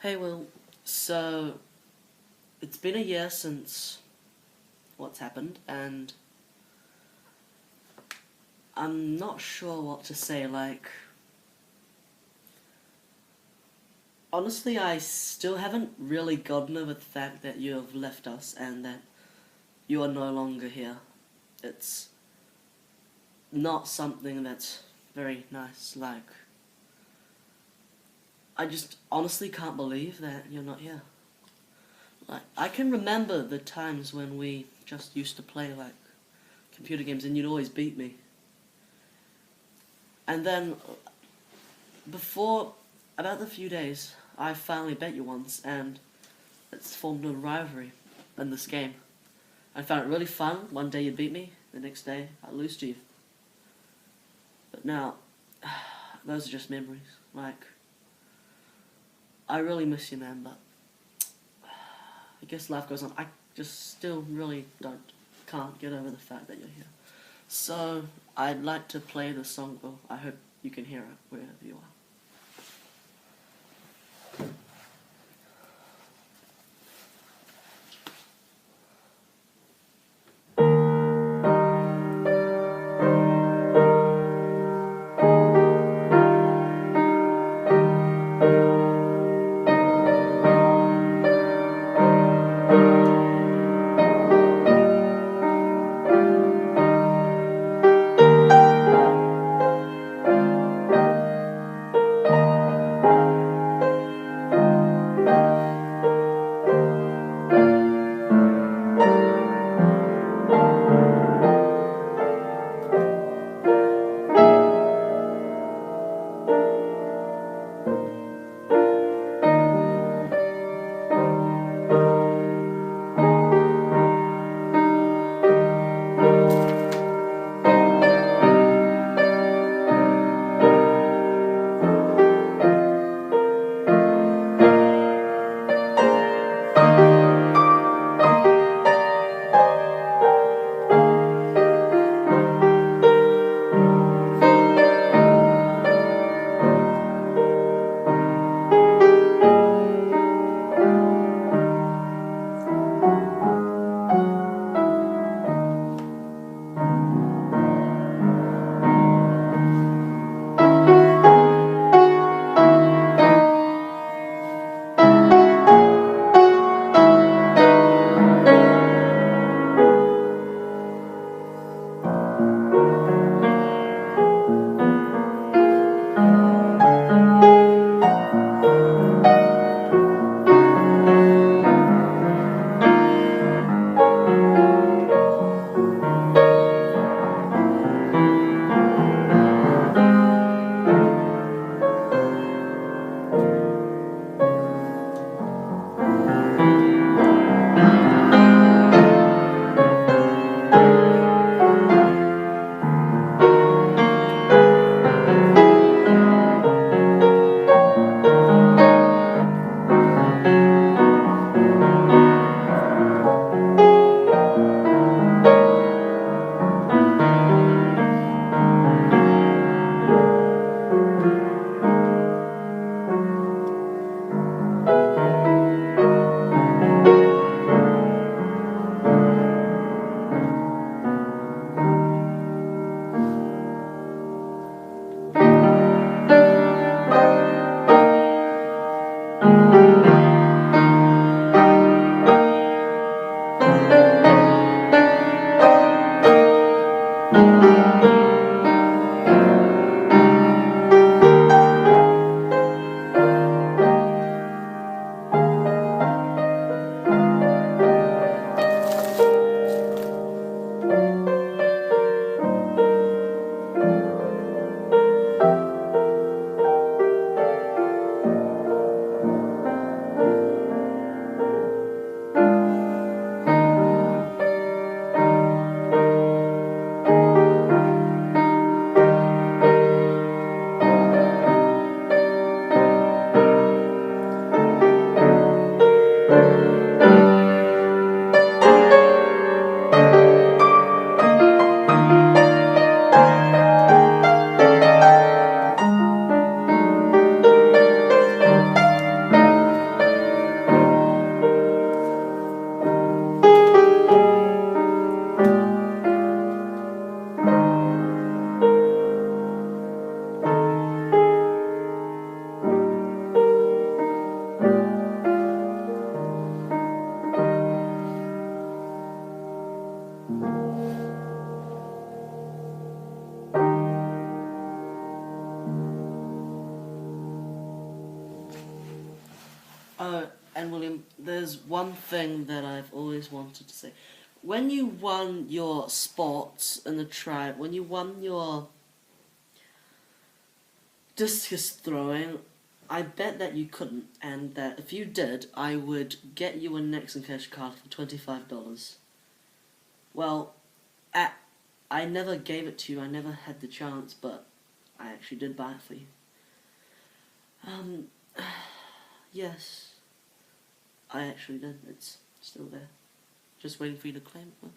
Hey Will, so it's been a year since what's happened, and I'm not sure what to say. Honestly, I still haven't really gotten over the fact that you have left us and that you are no longer here. It's not something that's very nice. I just honestly can't believe that you're not here. I can remember the times when we just used to play, computer games, and you'd always beat me. And then before about the few days, I finally bet you once, and it's formed a rivalry in this game. I found it really fun. One day you beat me, the next day I lose to you. But now, those are just memories. I really miss you, man, but I guess life goes on. I just still really can't get over the fact that you're here. So, I'd like to play the song, Will. I hope you can hear it wherever you are. And William, there's one thing that I've always wanted to say. When you won your sports in the tribe, when you won your discus throwing, I bet that you couldn't, and that if you did, I would get you a Nixon cash card for $25. Well, I never gave it to you, I never had the chance, but I actually did buy it for you. Yes, I actually did. It's still there. Just waiting for you to claim it.